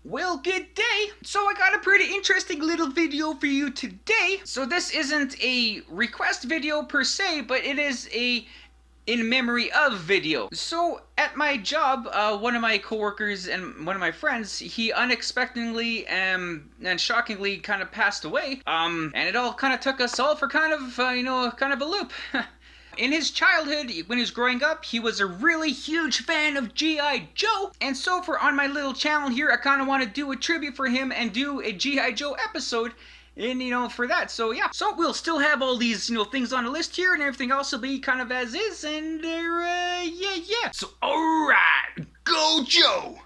Well, good day. So I got a pretty interesting little video for you today. So this isn't a request video per se, but it is a in memory of video. So at my job, one of my coworkers and one of my friends, he unexpectedly and shockingly kind of passed away. And it all kind of took us all for kind of a loop. In his childhood, when he was growing up, he was a really huge fan of GI Joe, and so for on my little channel here, I kind of want to do a tribute for him and do a GI Joe episode, and for that. So yeah, so we'll still have all these things on the list here, and everything else will be kind of as is, and yeah. So alright, go Joe!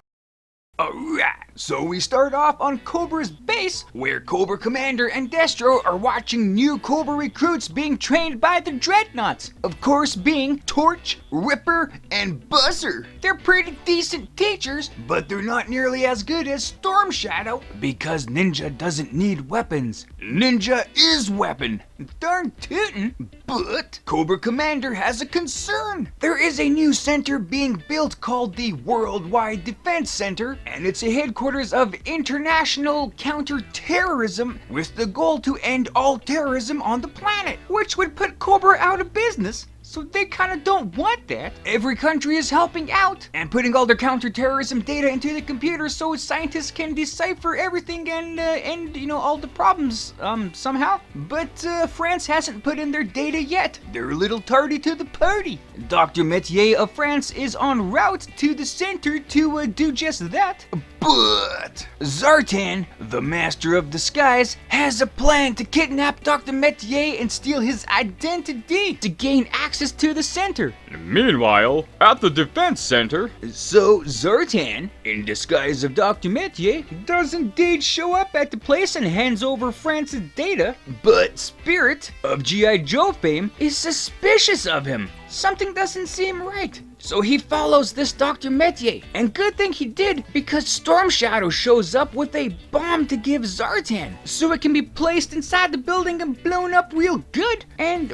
Alright, so we start off on Cobra's base, where Cobra Commander and Destro are watching new Cobra recruits being trained by the Dreadnoughts. Of course being Torch, Ripper, and Buzzer. They're pretty decent teachers, but they're not nearly as good as Storm Shadow, because Ninja doesn't need weapons. Ninja is weapon. Darn tootin'. But Cobra Commander has a concern. There is a new center being built called the Worldwide Defense Center, and it's a headquarters of international counter-terrorism with the goal to end all terrorism on the planet, which would put Cobra out of business. So they kind of don't want that. Every country is helping out and putting all their counter-terrorism data into the computer so scientists can decipher everything and end all the problems somehow. But France hasn't put in their data yet. They're a little tardy to the party. Dr. Metier of France is en route to the center to do just that. But Zartan, the master of disguise, has a plan to kidnap Dr. Metier and steal his identity to gain access to the center. Meanwhile, at the defense center, So Zartan, in disguise of Dr. Metier, does indeed show up at the place and hands over France's data, but Spirit, of GI Joe fame, is suspicious of him. Something doesn't seem right. So he follows this Dr. Metier, and good thing he did, because Storm Shadow shows up with a bomb to give Zartan, so it can be placed inside the building and blown up real good. And,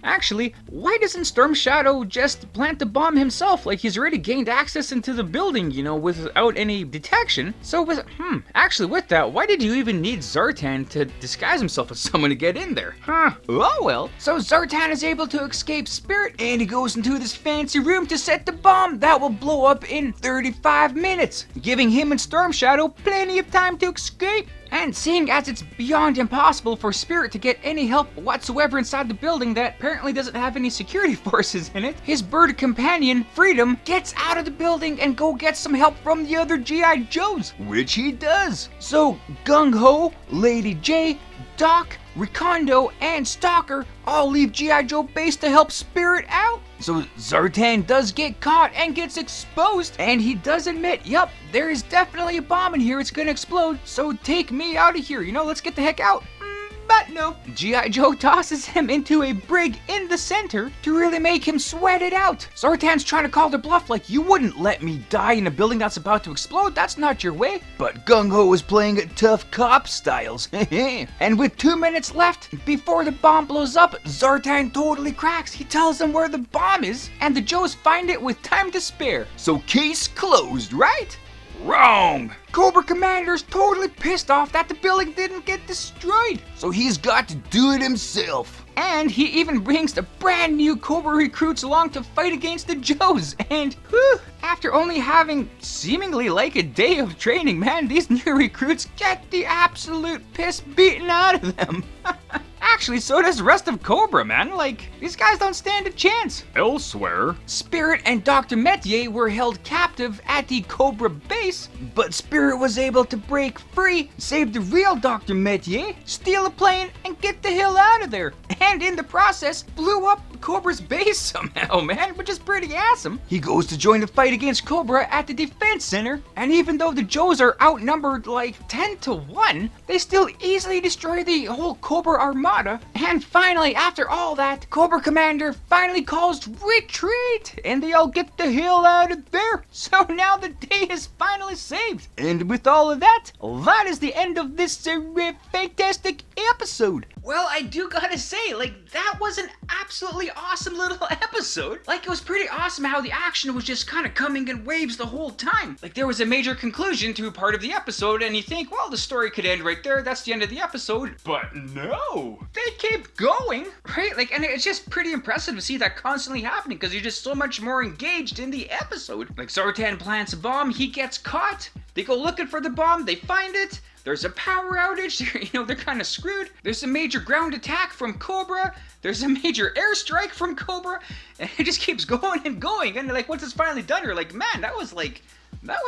actually, why doesn't Storm Shadow just plant the bomb himself? Like, he's already gained access into the building, without any detection. So with that, why did you even need Zartan to disguise himself as someone to get in there? Oh well. So Zartan is able to escape Spirit, and he goes into this fancy room to set the bomb that will blow up in 35 minutes, giving him and Storm Shadow plenty of time to escape. And seeing as it's beyond impossible for Spirit to get any help whatsoever inside the building that apparently doesn't have any security forces in it, his bird companion, Freedom, gets out of the building and go get some help from the other GI Joes, which he does. So Gung Ho, Lady J, Doc, Recondo, and Stalker all leave GI Joe base to help Spirit out. So Zartan does get caught and gets exposed, and he does admit, yup, there is definitely a bomb in here, it's gonna explode, so take me out of here, let's get the heck out. But no, GI Joe tosses him into a brig in the center to really make him sweat it out. Zartan's trying to call their bluff like, you wouldn't let me die in a building that's about to explode, that's not your way. But Gung Ho is playing it tough cop styles. And with 2 minutes left before the bomb blows up, Zartan totally cracks. He tells them where the bomb is, and the Joes find it with time to spare. So case closed, right? Wrong! Cobra Commander's totally pissed off that the building didn't get destroyed, so he's got to do it himself. And he even brings the brand new Cobra recruits along to fight against the Joes, and after only having seemingly like a day of training, man, these new recruits get the absolute piss beaten out of them. Actually, so does the rest of Cobra, man. Like, these guys don't stand a chance. elsewhere, Spirit and Dr. Metier were held captive at the Cobra base, but Spirit was able to break free, save the real Dr. Metier, steal a plane, and get the hell out of there. And in the process, blew up Cobra's base somehow, man, which is pretty awesome. He goes to join the fight against Cobra at the defense center, and even though the Joes are outnumbered like 10-1, they still easily destroy the whole Cobra armada. And finally, after all that, Cobra Commander finally calls retreat, and they all get the hell out of there. So now the day is finally saved. And with all of that, that is the end of this fantastic episode. Well, I do gotta say, like, that was an absolutely awesome little episode. Like, it was pretty awesome how the action was just kind of coming in waves the whole time. Like, there was a major conclusion to part of the episode, and you think, well, the story could end right there, that's the end of the episode. But no! They kept going, right? Like, and it's just pretty impressive to see that constantly happening, because you're just so much more engaged in the episode. Like, Zartan plants a bomb, he gets caught, they go looking for the bomb, they find it, there's a power outage, they're kind of screwed. There's a major ground attack from COBRA. There's a major airstrike from COBRA. And it just keeps going and going. And like, once it's finally done, you're like, man, that was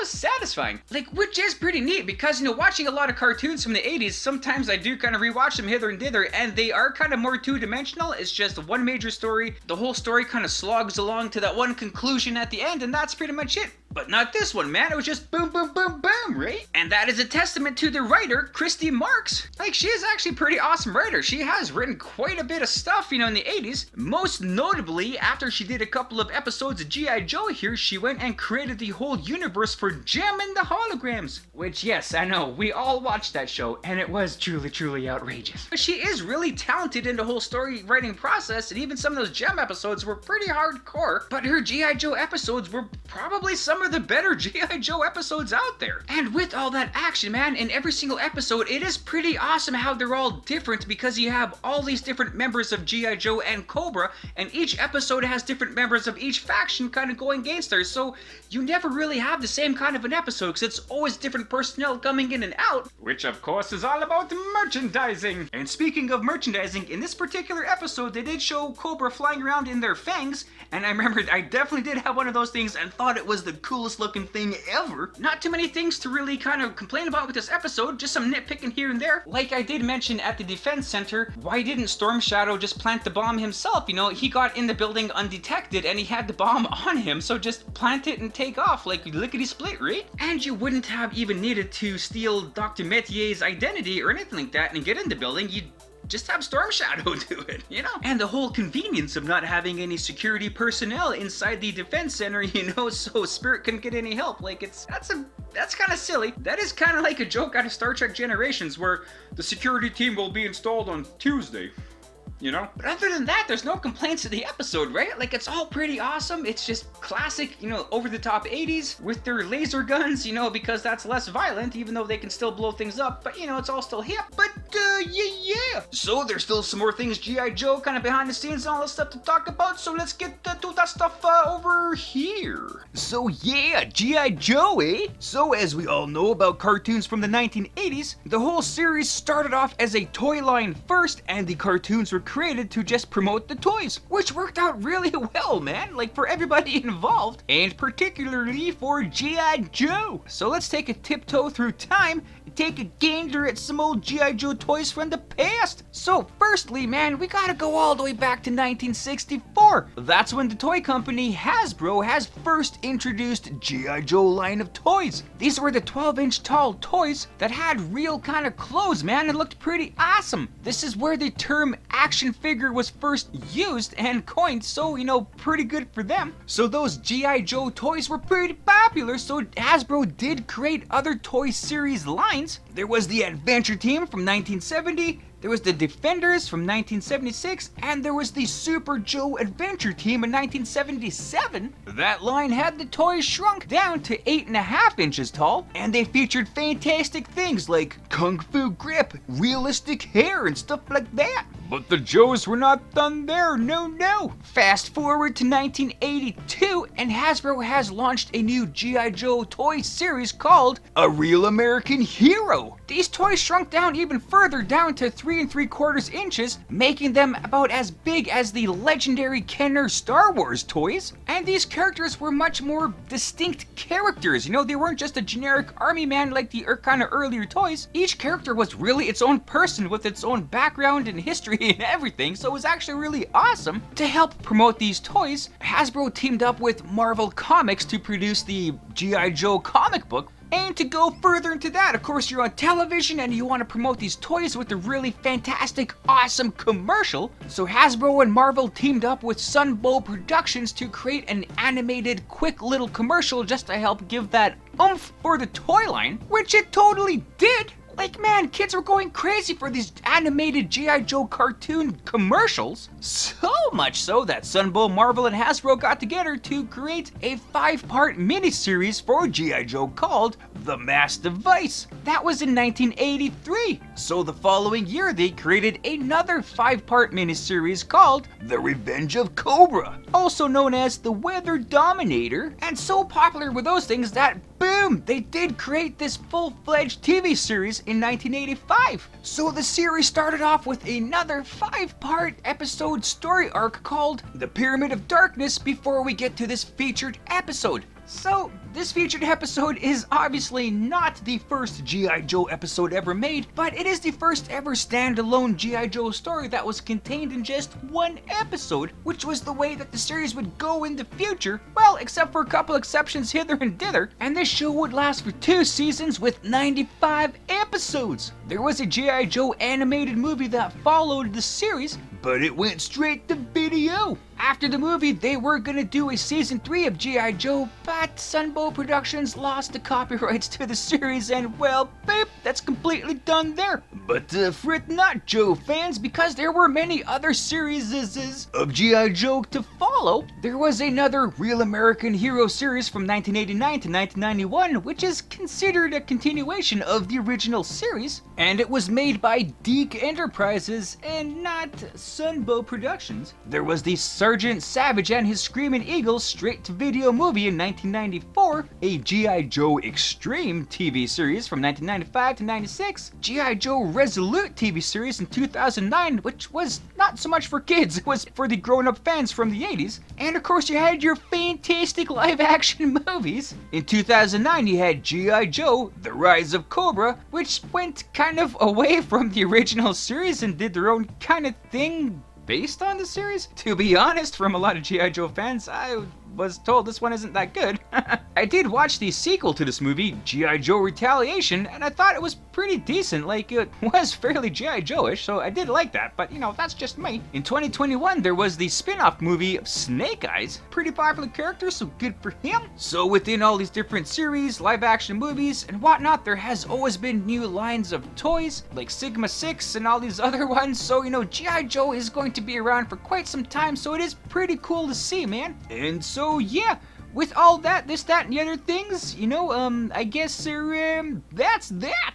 satisfying. Like, which is pretty neat because, watching a lot of cartoons from the 80s, sometimes I do kind of rewatch them hither and thither, and they are kind of more two-dimensional. It's just one major story. The whole story kind of slogs along to that one conclusion at the end, and that's pretty much it. But not this one, man. It was just boom, boom, boom, boom, right? And that is a testament to the writer, Christy Marks. Like, she is actually a pretty awesome writer. She has written quite a bit of stuff, in the 80s. Most notably, after she did a couple of episodes of GI Joe here, she went and created the whole universe for Gem and the Holograms. Which, yes, I know, we all watched that show, and it was truly, truly outrageous. But she is really talented in the whole story writing process, and even some of those Gem episodes were pretty hardcore, but her GI Joe episodes were probably some of the better GI Joe episodes out there. And with all that action, man, in every single episode, it is pretty awesome how they're all different because you have all these different members of GI Joe and COBRA, and each episode has different members of each faction kind of going against her, so you never really have the same kind of an episode because it's always different personnel coming in and out, which of course is all about merchandising. And speaking of merchandising, in this particular episode, they did show COBRA flying around in their fangs, and I remember I definitely did have one of those things and thought it was the coolest looking thing ever. Not too many things to really kind of complain about with this episode, just some nitpicking here and there. Like I did mention at the defense center, why didn't Storm Shadow just plant the bomb himself? He got in the building undetected and he had the bomb on him, so just plant it and take off like lickety split, right? And you wouldn't have even needed to steal Dr. Metier's identity or anything like that and get in the building. You'd just have Storm Shadow do it, And the whole convenience of not having any security personnel inside the defense center, so Spirit couldn't get any help. Like, that's kind of silly. That is kind of like a joke out of Star Trek Generations where the security team will be installed on Tuesday. But other than that, there's no complaints to the episode, right? Like, it's all pretty awesome. It's just classic, over-the-top 80s with their laser guns, because that's less violent, even though they can still blow things up. But, it's all still hip. But, yeah. So, there's still some more things G.I. Joe kind of behind the scenes and all this stuff to talk about. So, let's get to that stuff over here. So, yeah, G.I. Joe, eh? So, as we all know about cartoons from the 1980s, the whole series started off as a toy line first, and the cartoons were created to just promote the toys, which worked out really well, man, like for everybody involved, and particularly for G.I. Joe. So let's take a tiptoe through time and take a gander at some old G.I. Joe toys from the past. So firstly, man, we gotta go all the way back to 1964. That's when the toy company Hasbro has first introduced G.I. Joe line of toys. These were the 12-inch tall toys that had real kind of clothes, man, and looked pretty awesome. This is where the term action figure was first used and coined, so pretty good for them. So those G.I. Joe toys were pretty popular, so Hasbro did create other toy series lines. There was the Adventure Team from 1970, there was the Defenders from 1976, and there was the Super Joe Adventure Team in 1977. That line had the toys shrunk down to 8.5 inches tall, and they featured fantastic things like Kung Fu grip, realistic hair, and stuff like that. But the Joes were not done there, no. Fast forward to 1982, and Hasbro has launched a new G.I. Joe toy series called A Real American Hero. These toys shrunk down even further, down to 3 3/4 inches, making them about as big as the legendary Kenner Star Wars toys. And these characters were much more distinct characters. They weren't just a generic army man like the kind of earlier toys. Each character was really its own person with its own background and history and everything, so it was actually really awesome. To help promote these toys, Hasbro teamed up with Marvel Comics to produce the G.I. Joe comic book. And to go further into that, of course, you're on television and you want to promote these toys with a really fantastic, awesome commercial. So Hasbro and Marvel teamed up with Sunbow Productions to create an animated, quick little commercial just to help give that oomph for the toy line, which it totally did. Like, man, kids were going crazy for these animated G.I. Joe cartoon commercials. So much so that Sunbow, Marvel, and Hasbro got together to create a 5-part miniseries for G.I. Joe called The Mass Device. That was in 1983. So the following year, they created another 5-part miniseries called The Revenge of Cobra, also known as The Weather Dominator. And so popular were those things that, boom, they did create this full-fledged TV series in 1985. So the series started off with another 5-part episode story arc called The Pyramid of Darkness before we get to this featured episode. So, this featured episode is obviously not the first G.I. Joe episode ever made, but it is the first ever standalone G.I. Joe story that was contained in just one episode, which was the way that the series would go in the future, well, except for a couple exceptions hither and thither, and this show would last for 2 seasons with 95 episodes. There was a G.I. Joe animated movie that followed the series, but it went straight to video. After the movie, they were gonna do a season 3 of G.I. Joe, but Sunbow Productions lost the copyrights to the series and, well, boop, that's completely done there. But fret not, Joe fans, because there were many other series of G.I. Joe to follow. There was another Real American Hero series from 1989 to 1991, which is considered a continuation of the original series, and it was made by Deke Enterprises and not Sunbow Productions. There was the Sergeant Savage and His Screaming Eagles straight-to-video movie in 1994, a G.I. Joe Extreme TV series from 1995 to 96, G.I. Joe Resolute TV series in 2009, which was not so much for kids, it was for the grown-up fans from the 80s, and of course you had your fantastic live-action movies. In 2009 you had G.I. Joe, The Rise of Cobra, which went kind of away from the original series and did their own kind of thing based on the series. To be honest, from a lot of G.I. Joe fans, I was told this one isn't that good. I did watch the sequel to this movie, G.I. Joe Retaliation, and I thought it was pretty decent. Like, it was fairly G.I. Joe-ish, so I did like that, but you know, that's just me. In 2021, there was the spin-off movie of Snake Eyes. Pretty popular character, so good for him. So within all these different series, live-action movies, and whatnot, there has always been new lines of toys, like Sigma 6 and all these other ones, so you know, G.I. Joe is going to be around for quite some time, so it is pretty cool to see, man. And so yeah, with all that, this, that, and the other things, you know, I guess that's that.